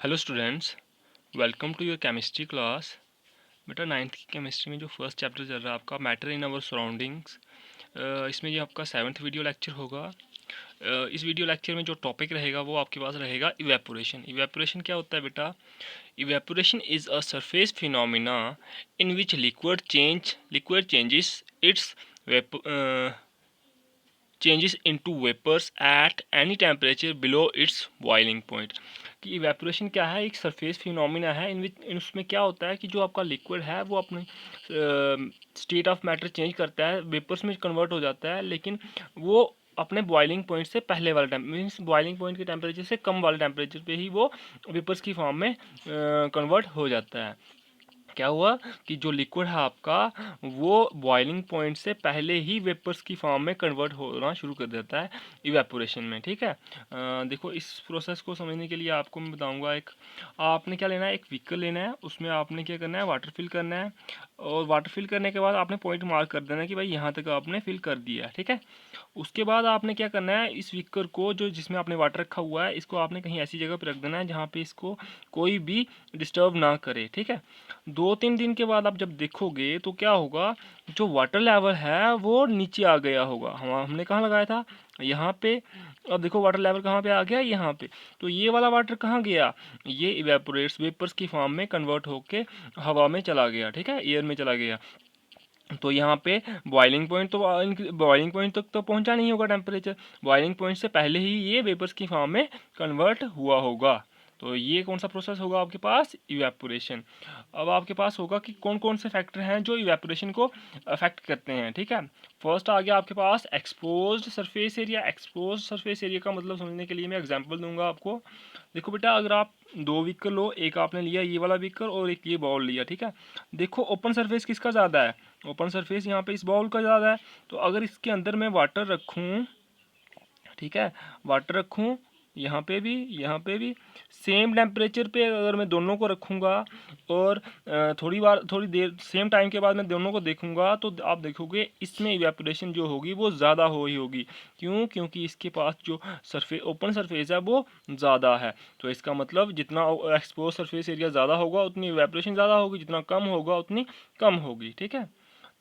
Hello students, welcome to your chemistry class. बेटा ninth की chemistry में जो फर्स्ट चैप्टर चल रहा है आपका मैटर इन आवर सराउंडिंग्स, इसमें ये आपका 7th वीडियो लेक्चर होगा। इस वीडियो लेक्चर में जो टॉपिक रहेगा वो आपके पास रहेगा इवेपोरेशन। इवेपोरेशन क्या होता है बेटा? Evaporation is a surface phenomena in which liquid changes it's changes into vapors at any temperature below its boiling point। कि इवेपोरेशन क्या है? एक सरफेस फिनोमिना है इन उसमें क्या होता है कि जो आपका लिक्विड है वो अपने स्टेट ऑफ मैटर चेंज करता है, वेपर्स में कन्वर्ट हो जाता है, लेकिन वो अपने बॉइलिंग पॉइंट से पहले वाले मीन्स बॉइलिंग पॉइंट के टेम्परेचर से कम वाले टेम्परेचर पे ही वो वेपर्स की फॉर्म में कन्वर्ट हो जाता है। क्या हुआ कि जो लिक्विड है आपका वो बॉइलिंग पॉइंट से पहले ही वेपर्स की फॉर्म में कन्वर्ट होना शुरू कर देता है इवेपोरेशन में। ठीक है, देखो इस प्रोसेस को समझने के लिए आपको मैं बताऊंगा। एक आपने क्या लेना है, एक व्हीकल लेना है, उसमें आपने क्या करना है, वाटर फिल करना है, और वाटर फिल करने के बाद आपने पॉइंट मार्क कर देना है कि भाई यहाँ तक आपने फिल कर दिया है। ठीक है, उसके बाद आपने क्या करना है, इस व्हीकल को जो जिसमें आपने वाटर रखा हुआ है इसको आपने कहीं ऐसी जगह पर रख देना है जहाँ पे इसको कोई भी डिस्टर्ब ना करे। ठीक है, 2-3 दिन के बाद आप जब देखोगे तो क्या होगा, जो वाटर लेवल है वो नीचे आ गया होगा। हमने कहाँ लगाया था, यहाँ पे। अब देखो वाटर लेवल कहाँ पे आ गया, यहाँ पे। तो ये वाला वाटर कहाँ गया, ये इवेपोरेट्स वेपर्स की फॉर्म में कन्वर्ट होके हवा में चला गया। ठीक है, एयर में चला गया। तो यहाँ पे बॉइलिंग पॉइंट तक तो पहुँचा नहीं होगा टेम्परेचर, बॉइलिंग पॉइंट से पहले ही ये वेपर्स की फॉर्म में कन्वर्ट हुआ होगा। तो ये कौन सा प्रोसेस होगा आपके पास, इवेपोरेशन। अब आपके पास होगा कि कौन कौन से फैक्टर हैं जो इवेपोरेशन को अफेक्ट करते हैं। ठीक है, फर्स्ट आ गया आपके पास exposed surface area. Exposed surface area का मतलब समझने के लिए मैं एग्जांपल दूंगा आपको। देखो बेटा, अगर आप दो व्हीकल लो, एक आपने लिया ये वाला व्हीकल और एक ये बॉल लिया। ठीक है, देखो ओपन सरफेस किसका ज़्यादा है, ओपन सरफेस यहाँ पे इस बॉल का ज़्यादा है। तो अगर इसके अंदर मैं वाटर रखूँ, ठीक है, वाटर रखूँ यहाँ पे भी सेम टेम्परेचर पे अगर मैं दोनों को रखूँगा और थोड़ी देर सेम टाइम के बाद मैं दोनों को देखूँगा तो आप देखोगे इसमें इवेपोरेशन जो होगी वो ज़्यादा ही होगी। क्यों? क्योंकि इसके पास जो सरफेस ओपन सरफेस है वो ज़्यादा है। तो इसका मतलब जितना एक्सपोज सरफेस एरिया ज़्यादा होगा उतनी इवेपोरेशन ज़्यादा होगी, जितना कम होगा उतनी कम होगी। ठीक है,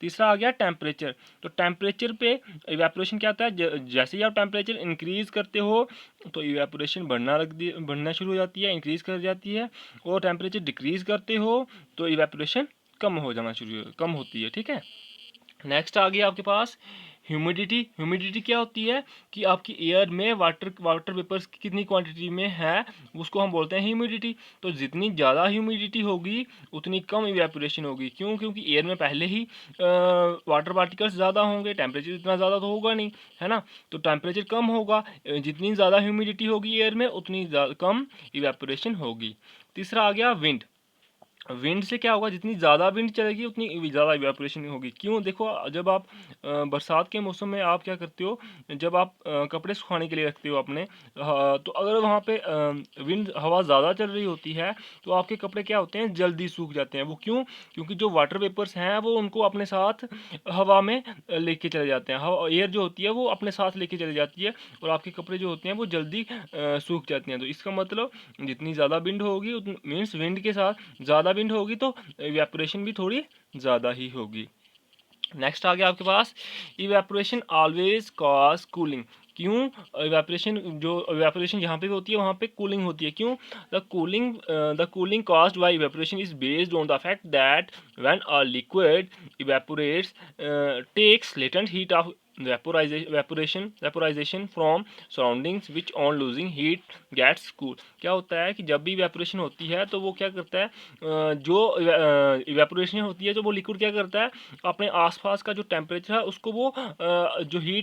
तीसरा आ गया टेम्परेचर। तो टेम्परेचर पे इवेपोरेशन क्या होता है, जैसे ही आप टेम्परेचर इंक्रीज करते हो तो इवेपोरेशन बढ़ना शुरू हो जाती है, इंक्रीज कर जाती है। और टेम्परेचर डिक्रीज करते हो तो इवेपोरेशन कम होती है। ठीक है, नेक्स्ट आ गया आपके पास ह्यूमिडिटी। ह्यूमिडिटी क्या होती है कि आपकी एयर में वाटर वेपर्स की कितनी क्वांटिटी में है उसको हम बोलते हैं ह्यूमिडिटी। तो जितनी ज़्यादा ह्यूमिडिटी होगी उतनी कम इवेपोरेशन होगी। क्यों? क्योंकि एयर में पहले ही वाटर पार्टिकल्स ज़्यादा होंगे, टेम्परेचर इतना ज़्यादा तो होगा नहीं, है ना। तो टेम्परेचर कम होगा, जितनी ज़्यादा ह्यूमिडिटी होगी एयर में उतनी कम इवेपोरेशन होगी। तीसरा आ गया विंड। विंड से क्या होगा, जितनी ज़्यादा विंड चलेगी उतनी ज़्यादा इवेपोरेशन होगी। क्यों? देखो जब आप बरसात के मौसम में आप क्या करते हो, जब आप कपड़े सुखाने के लिए रखते हो अपने, तो अगर वहाँ पे विंड हवा ज़्यादा चल रही होती है तो आपके कपड़े क्या होते हैं, जल्दी सूख जाते हैं। वो क्यों? क्योंकि जो वाटर वेपर्स हैं वो उनको अपने साथ हवा में लेके चले जाते हैं। हवा एयर जो होती है वो अपने साथ लेके चली जाती है और आपके कपड़े जो होते हैं वो जल्दी सूख जाते हैं। तो इसका मतलब जितनी ज़्यादा विंड होगी उतनी मीन्स विंड के साथ ज़्यादा विंड होगी तो इवेपोरेशन भी थोड़ी ज़्यादा ही होगी। नेक्स्ट आ गया आपके पास इवेपोरेशन ऑलवेज कॉज कूलिंग। क्यों? इवेपोरेशन जहाँ पे भी होती है वहाँ पे कूलिंग होती है। क्यों? The cooling caused by evaporation is based on the fact that when a liquid evaporates takes latent heat of vaporisation from surroundings which on losing heat gets cool. क्या होता है कि जब भी इवेपोरेशन होती है तो वो क्या करता है, जो इवेपोरेशन होती है तो वो लिक्विड क्या करता है, अपने आसपास का जो टेम्परेचर है उसको वो जो हीट